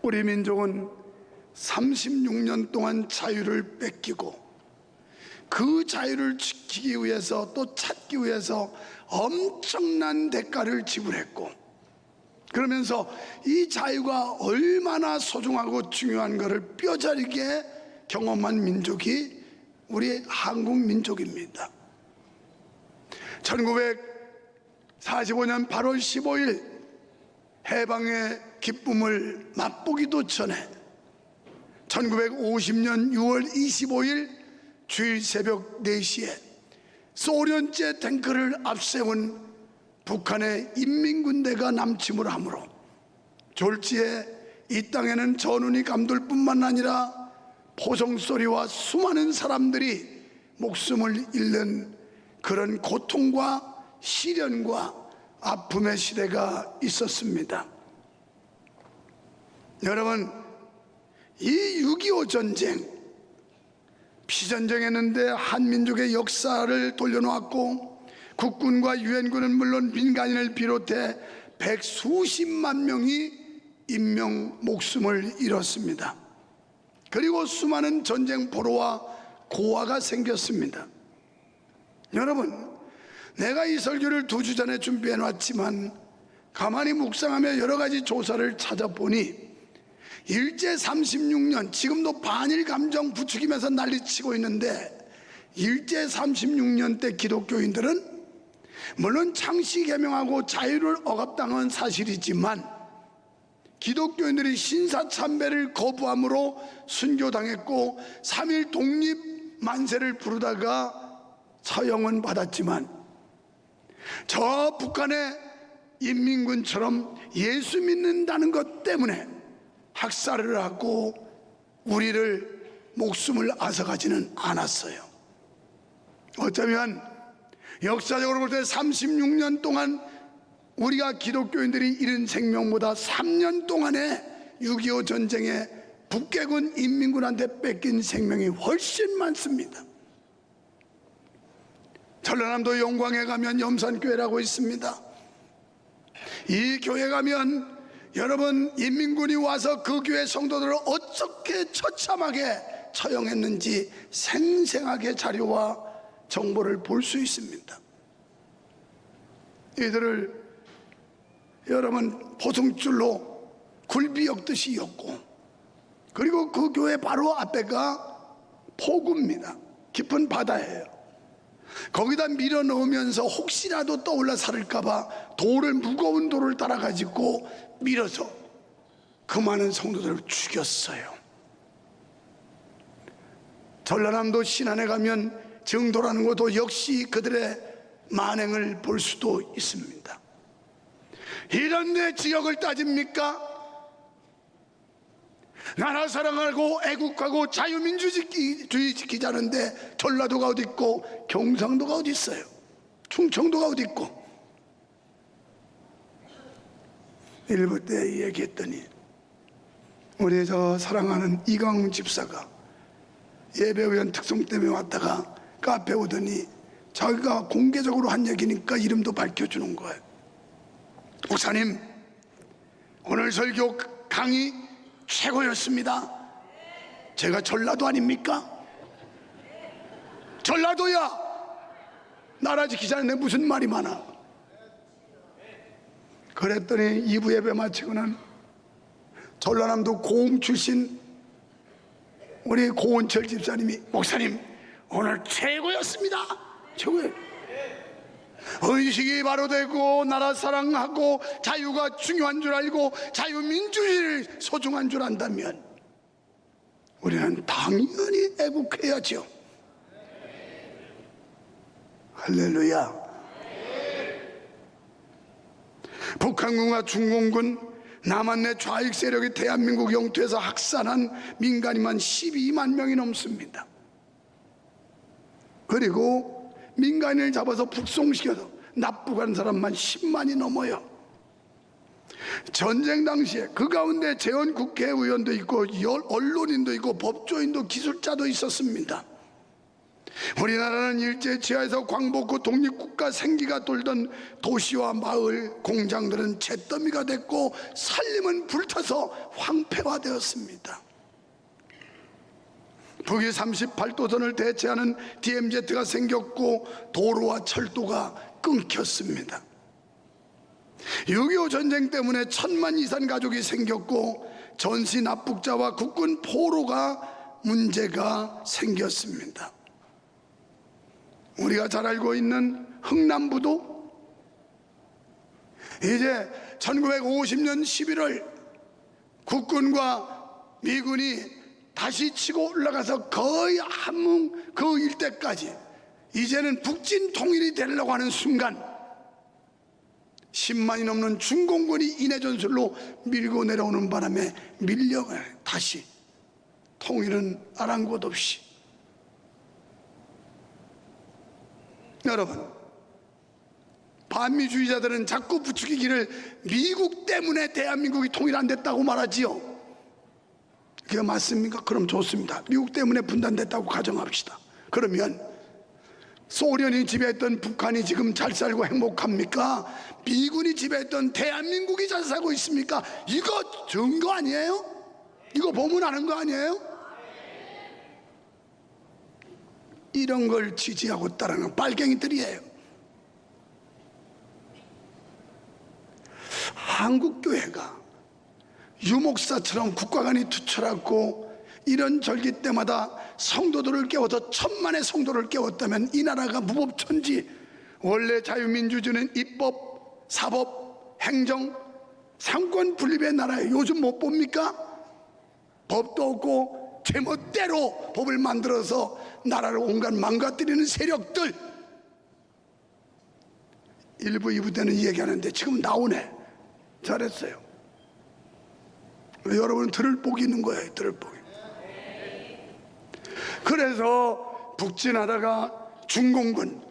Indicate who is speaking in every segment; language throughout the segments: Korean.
Speaker 1: 우리 민족은 36년 동안 자유를 뺏기고 그 자유를 지키기 위해서 또 찾기 위해서 엄청난 대가를 지불했고, 그러면서 이 자유가 얼마나 소중하고 중요한 것을 뼈저리게 경험한 민족이 우리 한국 민족입니다. 1945년 8월 15일 해방의 기쁨을 맛보기도 전에 1950년 6월 25일 주일 새벽 4시에 소련제 탱크를 앞세운 북한의 인민군대가 남침을 하므로 졸지에 이 땅에는 전운이 감돌 뿐만 아니라 포성소리와 수많은 사람들이 목숨을 잃는 그런 고통과 시련과 아픔의 시대가 있었습니다. 여러분, 이 6.25 전쟁, 피전쟁했는데 한민족의 역사를 돌려놓았고 국군과 유엔군은 물론 민간인을 비롯해 백수십만 명이 인명 목숨을 잃었습니다. 그리고 수많은 전쟁 포로와 고아가 생겼습니다. 여러분, 내가 이 설교를 2주 전에 준비해 놨지만 가만히 묵상하며 여러 가지 조사를 찾아보니 일제 36년, 지금도 반일 감정 부추기면서 난리치고 있는데, 일제 36년 때 기독교인들은 물론 창씨 개명하고 자유를 억압당한 사실이지만 기독교인들이 신사참배를 거부함으로 순교당했고 3.1 독립 만세를 부르다가 처형은 받았지만, 저 북한의 인민군처럼 예수 믿는다는 것 때문에 학살을 하고 우리를 목숨을 앗아가지는 않았어요. 어쩌면 역사적으로 볼 때 36년 동안 우리가 기독교인들이 잃은 생명보다 3년 동안에 6.25 전쟁에 북괴군 인민군한테 뺏긴 생명이 훨씬 많습니다. 전라남도 영광에 가면 염산교회라고 있습니다. 이 교회 가면 여러분, 인민군이 와서 그 교회 성도들을 어떻게 처참하게 처형했는지 생생하게 자료와 정보를 볼 수 있습니다. 이들을 여러분 포승줄로 굴비 엮듯이 엮고, 그리고 그 교회 바로 앞에가 포구입니다. 깊은 바다예요. 거기다 밀어 넣으면서 혹시라도 떠올라 살을까봐 무거운 돌을 따라가지고 밀어서 그 많은 성도들을 죽였어요. 전라남도 신안에 가면 정도라는 곳도 역시 그들의 만행을 볼 수도 있습니다. 이런 데 지역을 따집니까? 나라 사랑하고 애국하고 자유민주주의 지키자는데 전라도가 어디 있고 경상도가 어디 있어요? 충청도가 어디 있고? 일부 때 얘기했더니 우리 저 사랑하는 이광 집사가 예배위원 특송 때문에 왔다가 카페 오더니 자기가 공개적으로 한 얘기니까 이름도 밝혀주는 거예요. 목사님, 오늘 설교 강의 최고였습니다. 제가 전라도 아닙니까? 전라도야! 나라 지키자는데 무슨 말이 많아. 그랬더니 2부 예배 마치고는 전라남도 고흥 출신 우리 고은철 집사님이 목사님 오늘 최고였습니다. 최고예요. 의식이 바로 되고 나라 사랑하고 자유가 중요한 줄 알고 자유민주주의를 소중한 줄 안다면 우리는 당연히 애국해야죠. 할렐루야. 북한군과 중공군 남한내 좌익 세력이 대한민국 영토에서 학살한 민간인만 12만 명이 넘습니다. 그리고 민간인을 잡아서 북송시켜서 납북한 사람만 10만이 넘어요. 전쟁 당시에 그 가운데 재헌 국회의원도 있고 언론인도 있고 법조인도 기술자도 있었습니다. 우리나라는 일제치하에서 광복후 독립국가 생기가 돌던 도시와 마을, 공장들은 잿더미가 됐고 산림은 불타서 황폐화되었습니다. 북위 38도선을 대체하는 DMZ가 생겼고 도로와 철도가 끊겼습니다. 6.25 전쟁 때문에 1000만 이상 가족이 생겼고 전시 납북자와 국군 포로가 문제가 생겼습니다. 우리가 잘 알고 있는 흥남부도 이제 1950년 11월 국군과 미군이 다시 치고 올라가서 거의 함흥 그 일대까지 이제는 북진 통일이 되려고 하는 순간 10만이 넘는 중공군이 인해 전술로 밀고 내려오는 바람에 밀려가 다시 통일은 아랑곳 없이. 여러분, 반미주의자들은 자꾸 부추기기를 미국 때문에 대한민국이 통일 안 됐다고 말하지요. 그게 맞습니까? 그럼 좋습니다. 미국 때문에 분단됐다고 가정합시다. 그러면 소련이 지배했던 북한이 지금 잘 살고 행복합니까? 미군이 지배했던 대한민국이 잘 살고 있습니까? 이거 증거 아니에요? 이거 보면 아는 거 아니에요? 이런 걸 지지하고 따르는 빨갱이들이에요. 한국교회가 유목사처럼 국가관이 투철하고 이런 절기 때마다 성도들을 깨워서 1000만의 성도를 깨웠다면 이 나라가 무법천지. 원래 자유민주주의는 입법, 사법, 행정, 상권 분립의 나라예요. 요즘 못 봅니까? 법도 없고 제멋대로 법을 만들어서 나라를 온갖 망가뜨리는 세력들. 1부, 2부 때는 얘기하는데 지금 나오네. 잘했어요. 여러분은 들을 복이 있는 거예요. 들을 복이. 그래서 북진하다가 중공군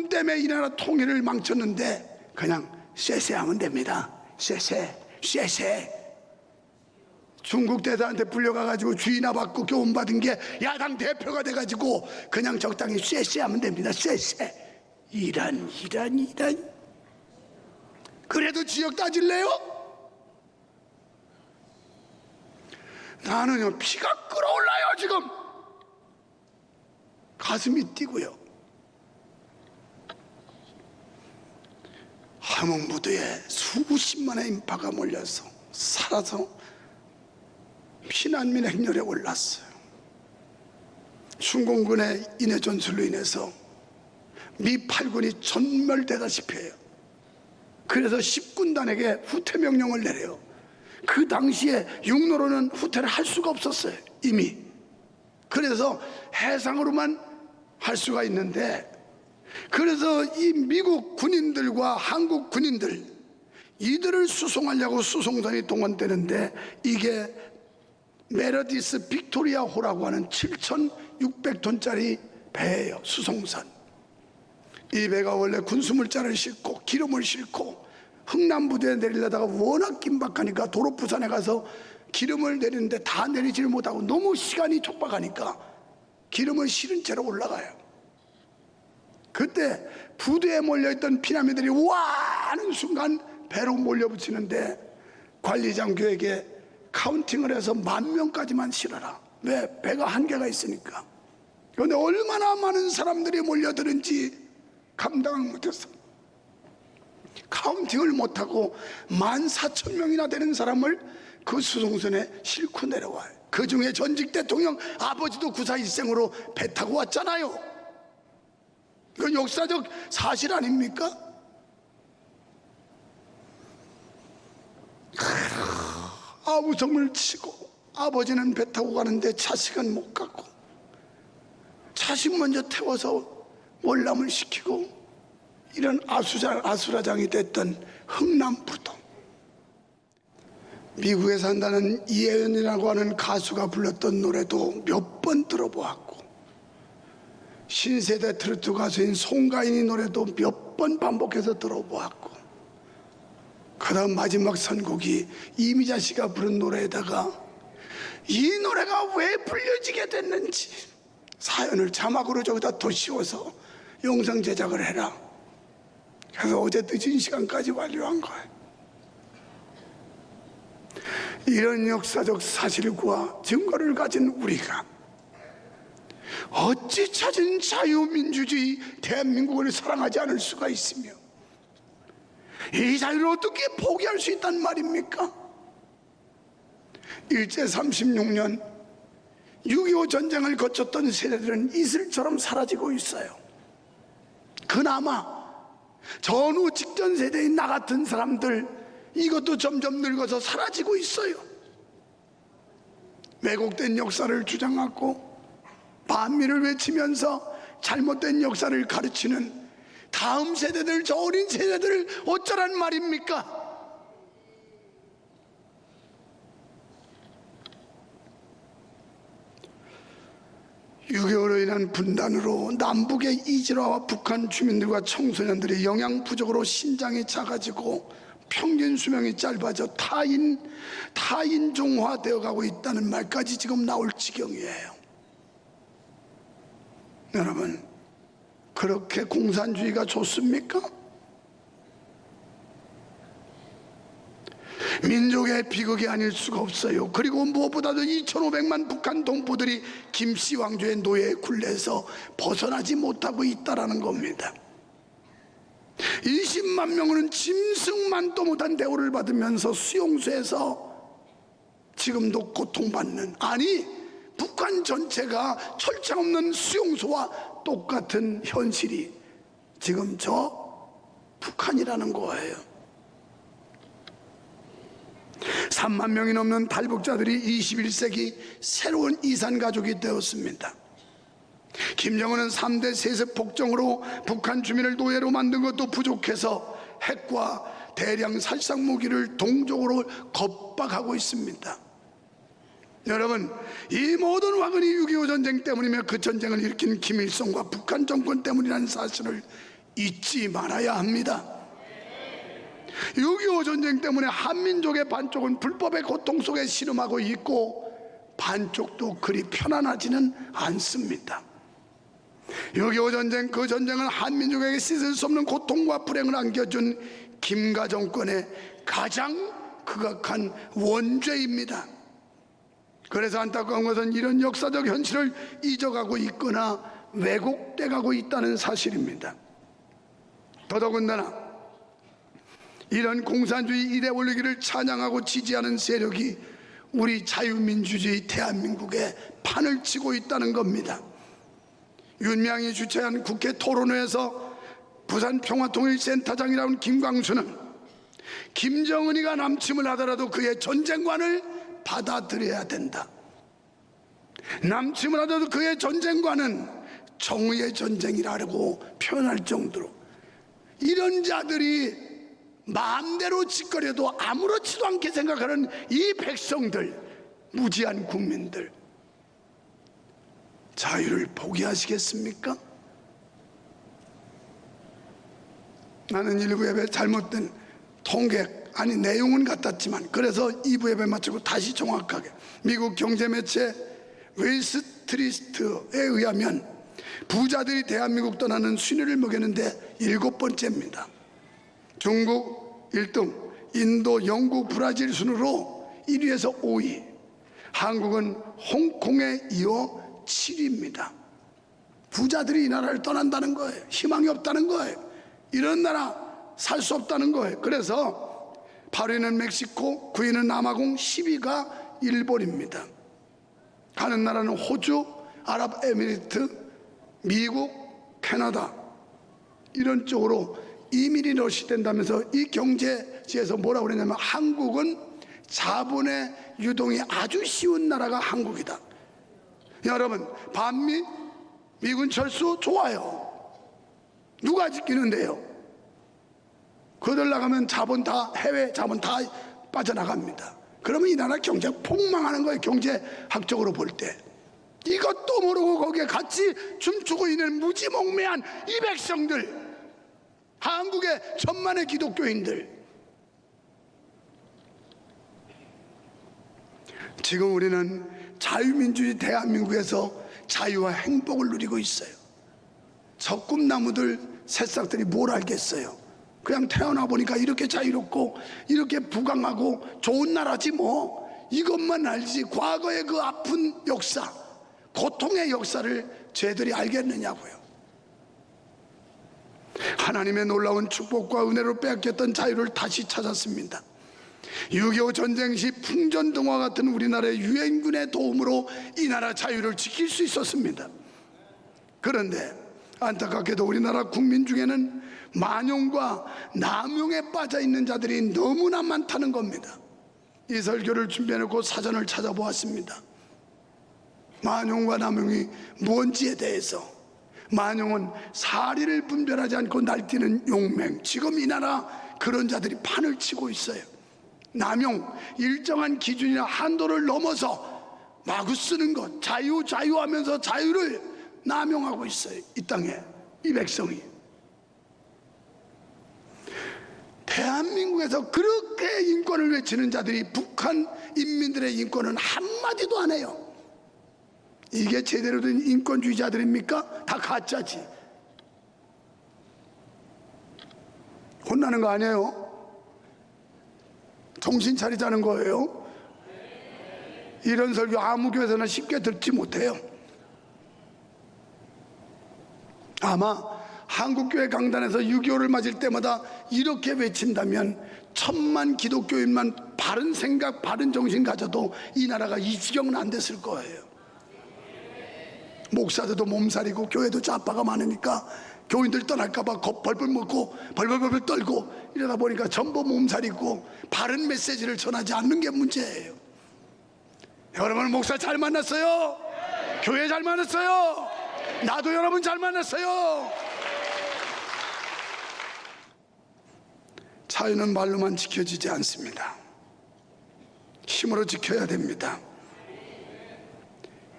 Speaker 1: 때문에 이 나라 통일을 망쳤는데 그냥 쎄쎄하면 됩니다. 쎄쎄. 중국 대사한테 불려가가지고 주의나 받고 교훈받은 게 야당 대표가 돼가지고 그냥 적당히 쎄쎄하면 됩니다. 쎄쎄. 이란. 그래도 지역 따질래요? 나는요 피가 끓어올라요. 지금 가슴이 뛰고요. 함흥부두에 수십만의 인파가 몰려서 살아서 피난민 행렬에 올랐어요. 중공군의 인해 전술로 인해서 미 8군이 전멸되다시피 해요. 그래서 10군단에게 후퇴 명령을 내려요. 그 당시에 육로로는 후퇴를 할 수가 없었어요. 이미. 그래서 해상으로만 할 수가 있는데, 그래서 이 미국 군인들과 한국 군인들 이들을 수송하려고 수송선이 동원되는데 이게 메르디스 빅토리아호라고 하는 7,600톤짜리 배예요. 수송선. 이 배가 원래 군수물자를 싣고 기름을 싣고 흥남부두에 내리려다가 워낙 긴박하니까 도로부산에 가서 기름을 내리는데 다 내리지를 못하고 너무 시간이 촉박하니까 기름을 실은 채로 올라가요. 그때 부두에 몰려있던 피난민들이 와 하는 순간 배로 몰려붙이는데 관리장교에게 카운팅을 해서 10,000명까지만 실어라. 왜? 배가 한계가 있으니까. 그런데 얼마나 많은 사람들이 몰려드는지 감당을 못했어. 카운팅을 못하고 14,000명이나 되는 사람을 그 수송선에 싣고 내려와요. 그 중에 전직 대통령 아버지도 구사일생으로 배 타고 왔잖아요. 이건 역사적 사실 아닙니까? 아우성을 치고 아버지는 배 타고 가는데 자식은 못 가고 자식 먼저 태워서 월남을 시키고 이런 아수라장이 됐던 흥남부두. 미국에 산다는 이혜연이라고 하는 가수가 불렀던 노래도 몇 번 들어보았고 신세대 트로트 가수인 송가인이 노래도 몇 번 반복해서 들어보았고 그 다음 마지막 선곡이 이미자 씨가 부른 노래에다가 이 노래가 왜 불려지게 됐는지 사연을 자막으로 저기다 더 씌워서 영상 제작을 해라. 그래서 어제 늦은 시간까지 완료한 거예요. 이런 역사적 사실과 증거를 가진 우리가 어찌 찾은 자유민주주의 대한민국을 사랑하지 않을 수가 있으며 이 자유를 어떻게 포기할 수 있단 말입니까? 일제 36년 6.25 전쟁을 거쳤던 세대들은 이슬처럼 사라지고 있어요. 그나마 전후 직전 세대인 나 같은 사람들, 이것도 점점 늙어서 사라지고 있어요. 왜곡된 역사를 주장하고 반미를 외치면서 잘못된 역사를 가르치는 다음 세대들, 저 어린 세대들을 어쩌란 말입니까? (6.25로) 인한 분단으로 남북의 이질화와 북한 주민들과 청소년들이 영양 부족으로 신장이 작아지고 평균 수명이 짧아져 타인종화 되어가고 있다는 말까지 지금 나올 지경이에요. 여러분, 그렇게 공산주의가 좋습니까? 민족의 비극이 아닐 수가 없어요. 그리고 무엇보다도 2,500만 북한 동포들이 김씨 왕조의 노예의 굴레에서 벗어나지 못하고 있다는 겁니다. 20만 명은 짐승만도 못한 대우를 받으면서 수용소에서 지금도 고통받는, 아니 북한 전체가 철창 없는 수용소와 똑같은 현실이 지금 저 북한이라는 거예요. 3만 명이 넘는 탈북자들이 21세기 새로운 이산가족이 되었습니다. 김정은은 3대 세습 폭정으로 북한 주민을 노예로 만든 것도 부족해서 핵과 대량 살상 무기를 동족으로 겁박하고 있습니다. 여러분, 이 모든 화근이 6.25 전쟁 때문이며 그 전쟁을 일으킨 김일성과 북한 정권 때문이라는 사실을 잊지 말아야 합니다. 6.25 전쟁 때문에 한민족의 반쪽은 불법의 고통 속에 씨름하고 있고 반쪽도 그리 편안하지는 않습니다. 6.25 전쟁, 그 전쟁은 한민족에게 씻을 수 없는 고통과 불행을 안겨준 김가 정권의 가장 극악한 원죄입니다. 그래서 안타까운 것은 이런 역사적 현실을 잊어가고 있거나 왜곡돼 가고 있다는 사실입니다. 더더군다나 이런 공산주의 이데올로기를 찬양하고 지지하는 세력이 우리 자유민주주의 대한민국에 판을 치고 있다는 겁니다. 윤미향이 주최한 국회 토론회에서 부산평화통일센터장이라는 김광수는 김정은이가 남침을 하더라도 그의 전쟁관을 받아들여야 된다. 남침을 하더라도 그의 전쟁관은 정의의 전쟁이라고 표현할 정도로, 이런 자들이 마음대로 짓거려도 아무렇지도 않게 생각하는 이 백성들, 무지한 국민들, 자유를 포기하시겠습니까? 나는 일부 예배 잘못된 통계, 아니 내용은 같았지만, 그래서 2부 예배 마치고 다시 정확하게, 미국 경제매체 웨일스트리트에 의하면 부자들이 대한민국 떠나는 순위를 먹였는데 7번째입니다. 중국 1등, 인도, 영국, 브라질 순으로 1위에서 5위, 한국은 홍콩에 이어 7위입니다. 부자들이 이 나라를 떠난다는 거예요. 희망이 없다는 거예요. 이런 나라 살 수 없다는 거예요. 그래서 8위는 멕시코, 9위는 남아공, 10위가 일본입니다. 가는 나라는 호주, 아랍에미리트, 미국, 캐나다, 이런 쪽으로 이민이 러시된다면서 이 경제지에서 뭐라고 그러냐면 한국은 자본의 유동이 아주 쉬운 나라가 한국이다. 여러분, 반미 미군 철수 좋아요. 누가 지키는데요? 그들 나가면 자본 다, 해외 자본 다 빠져나갑니다. 그러면 이 나라 경제 폭망하는 거예요. 경제학적으로 볼 때. 이것도 모르고 거기에 같이 춤추고 있는 무지몽매한 이 백성들, 한국의 천만의 기독교인들, 지금 우리는 자유민주주의 대한민국에서 자유와 행복을 누리고 있어요. 적금나무들 새싹들이 뭘 알겠어요. 그냥 태어나 보니까 이렇게 자유롭고 이렇게 부강하고 좋은 나라지 뭐, 이것만 알지 과거의 그 아픈 역사, 고통의 역사를 쟤들이 알겠느냐고요. 하나님의 놀라운 축복과 은혜로 빼앗겼던 자유를 다시 찾았습니다. 6.25 전쟁 시 풍전등화 같은 우리나라의 유엔군의 도움으로 이 나라 자유를 지킬 수 있었습니다. 그런데 안타깝게도 우리나라 국민 중에는 만용과 남용에 빠져 있는 자들이 너무나 많다는 겁니다. 이 설교를 준비해놓고 사전을 찾아보았습니다. 만용과 남용이 뭔지에 대해서. 만용은 사리를 분별하지 않고 날뛰는 용맹, 지금 이 나라 그런 자들이 판을 치고 있어요. 남용, 일정한 기준이나 한도를 넘어서 마구 쓰는 것, 자유 하면서 자유를 남용하고 있어요. 이 땅에, 이 백성이. 대한민국에서 그렇게 인권을 외치는 자들이 북한 인민들의 인권은 한마디도 안 해요. 이게 제대로 된 인권주의자들입니까? 다 가짜지. 혼나는 거 아니에요? 정신 차리자는 거예요. 이런 설교 아무 교회에서는 쉽게 듣지 못해요. 아마 한국교회 강단에서 6.25를 맞을 때마다 이렇게 외친다면 1000만 기독교인만 바른 생각, 바른 정신 가져도 이 나라가 이 지경은 안 됐을 거예요. 목사들도 몸살이고 교회도 좌파가 많으니까 교인들 떠날까봐 벌벌 먹고 벌벌 떨고 이러다 보니까 전부 몸살이고 바른 메시지를 전하지 않는 게 문제예요. 여러분, 목사 잘 만났어요. 교회 잘 만났어요. 나도 여러분 잘 만났어요. 자유는 말로만 지켜지지 않습니다. 힘으로 지켜야 됩니다.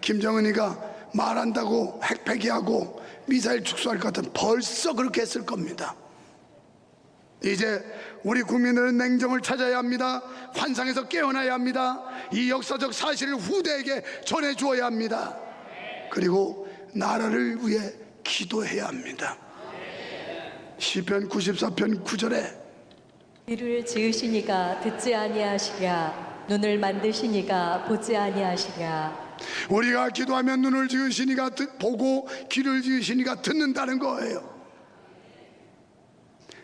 Speaker 1: 김정은이가 말한다고 핵 폐기하고 미사일 축소할 것 같으면 벌써 그렇게 했을 겁니다. 이제 우리 국민들은 냉정을 찾아야 합니다. 환상에서 깨어나야 합니다. 이 역사적 사실을 후대에게 전해주어야 합니다. 그리고 나라를 위해 기도해야 합니다. 시편 94편 9절에
Speaker 2: 귀를 지으시니가 듣지 아니하시랴, 눈을 만드시니가 보지 아니하시랴.
Speaker 1: 우리가 기도하면 눈을 지으시니가 보고 귀를 지으시니가 듣는다는 거예요.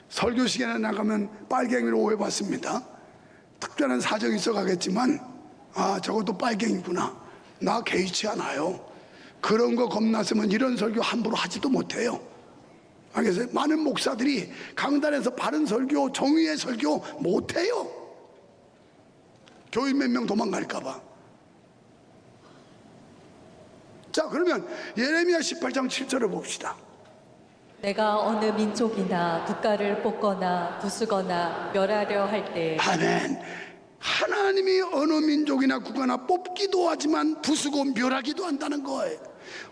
Speaker 1: 설교 시간에 나가면 빨갱이로 오해받습니다. 특별한 사정이 있어 가겠지만, 아, 저것도 빨갱이구나, 나 개의치 않아요. 그런 거 겁났으면 이런 설교 함부로 하지도 못해요. 알겠어요? 많은 목사들이 강단에서 바른 설교, 정의의 설교 못해요. 교인 몇 명 도망갈까봐. 자, 그러면 예레미야 18장 7절을 봅시다.
Speaker 2: 내가 어느 민족이나 국가를 뽑거나 부수거나 멸하려 할 때,
Speaker 1: 아멘. 하나님이 어느 민족이나 국가나 뽑기도 하지만 부수고 멸하기도 한다는 거예요.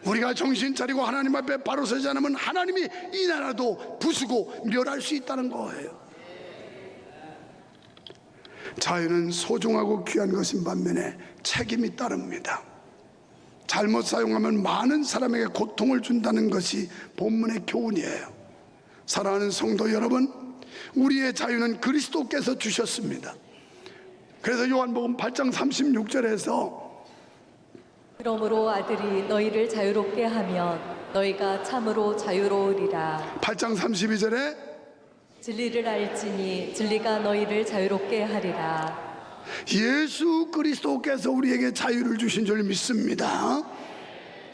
Speaker 1: 우리가 정신 차리고 하나님 앞에 바로 서지 않으면 하나님이 이 나라도 부수고 멸할 수 있다는 거예요. 자유는 소중하고 귀한 것인 반면에 책임이 따릅니다. 잘못 사용하면 많은 사람에게 고통을 준다는 것이 본문의 교훈이에요. 사랑하는 성도 여러분, 우리의 자유는 그리스도께서 주셨습니다. 그래서 요한복음 8장 36절에서
Speaker 2: 그러므로 아들이 너희를 자유롭게 하면 너희가 참으로 자유로우리라.
Speaker 1: 8장 32절에
Speaker 2: 진리를 알지니 진리가 너희를 자유롭게 하리라.
Speaker 1: 예수 그리스도께서 우리에게 자유를 주신 줄 믿습니다.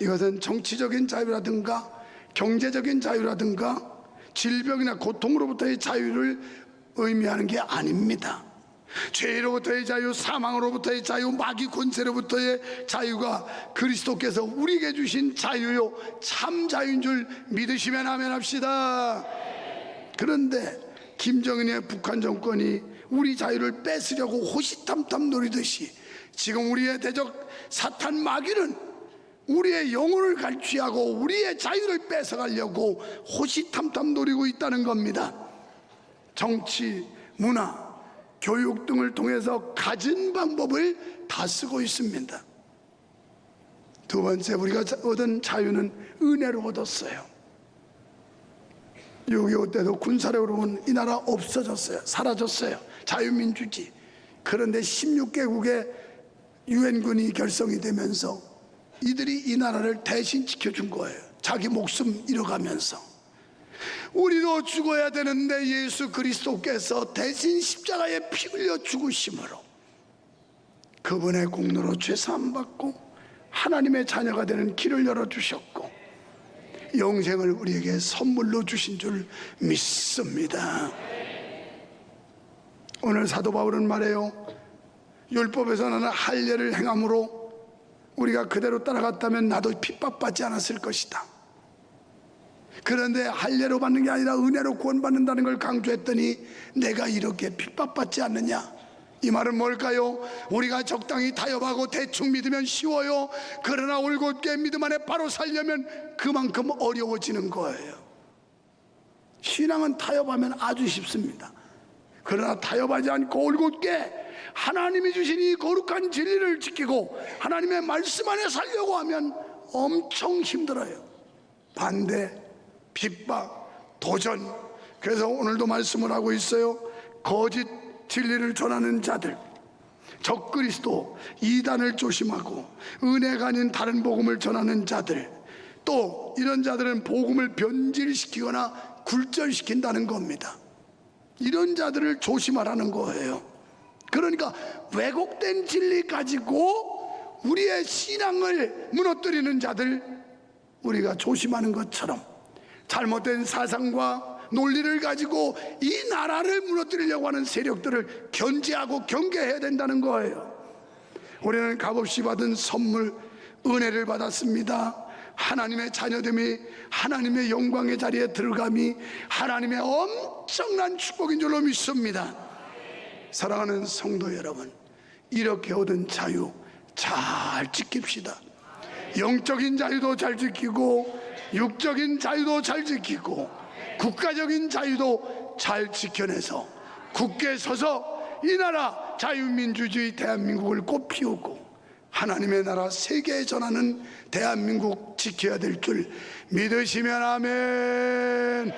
Speaker 1: 이것은 정치적인 자유라든가 경제적인 자유라든가 질병이나 고통으로부터의 자유를 의미하는 게 아닙니다. 죄로부터의 자유, 사망으로부터의 자유, 마귀 권세로부터의 자유가 그리스도께서 우리에게 주신 자유요, 참 자유인 줄 믿으시면 아멘 합시다. 그런데 김정은의 북한 정권이 우리 자유를 뺏으려고 호시탐탐 노리듯이 지금 우리의 대적 사탄 마귀는 우리의 영혼을 갈취하고 우리의 자유를 뺏어가려고 호시탐탐 노리고 있다는 겁니다. 정치, 문화, 교육 등을 통해서 가진 방법을 다 쓰고 있습니다. 두 번째, 우리가 얻은 자유는 은혜로 얻었어요. 6.25 때도 군사력으로 온 이 나라 없어졌어요. 사라졌어요. 자유민주주의. 그런데 16개국의 유엔군이 결성이 되면서 이들이 이 나라를 대신 지켜준 거예요. 자기 목숨 잃어가면서. 우리도 죽어야 되는데 예수 그리스도께서 대신 십자가에 피 흘려 죽으심으로 그분의 공로로 죄사함 받고 하나님의 자녀가 되는 길을 열어주셨고 영생을 우리에게 선물로 주신 줄 믿습니다. 오늘 사도 바울은 말해요. 율법에서는 할례를 행함으로 우리가 그대로 따라갔다면 나도 핍박받지 않았을 것이다. 그런데 할례로 받는 게 아니라 은혜로 구원받는다는 걸 강조했더니 내가 이렇게 핍박받지 않느냐? 이 말은 뭘까요? 우리가 적당히 타협하고 대충 믿으면 쉬워요. 그러나 올곧게 믿음 안에 바로 살려면 그만큼 어려워지는 거예요. 신앙은 타협하면 아주 쉽습니다. 그러나 타협하지 않고 올곧게 하나님이 주신 이 거룩한 진리를 지키고 하나님의 말씀 안에 살려고 하면 엄청 힘들어요. 반대, 핍박, 도전. 그래서 오늘도 말씀을 하고 있어요. 거짓 진리를 전하는 자들, 적그리스도, 이단을 조심하고 은혜가 아닌 다른 복음을 전하는 자들, 또 이런 자들은 복음을 변질시키거나 굴절시킨다는 겁니다. 이런 자들을 조심하라는 거예요. 그러니까 왜곡된 진리 가지고 우리의 신앙을 무너뜨리는 자들, 우리가 조심하는 것처럼 잘못된 사상과 논리를 가지고 이 나라를 무너뜨리려고 하는 세력들을 견제하고 경계해야 된다는 거예요. 우리는 값없이 받은 선물, 은혜를 받았습니다. 하나님의 자녀됨이, 하나님의 영광의 자리에 들어감이 하나님의 엄청난 축복인 줄로 믿습니다. 사랑하는 성도 여러분, 이렇게 얻은 자유 잘 지킵시다. 영적인 자유도 잘 지키고 육적인 자유도 잘 지키고 국가적인 자유도 잘 지켜내서 굳게 서서 이 나라 자유민주주의 대한민국을 꽃피우고 하나님의 나라 세계에 전하는 대한민국 지켜야 될 줄 믿으시면 아멘.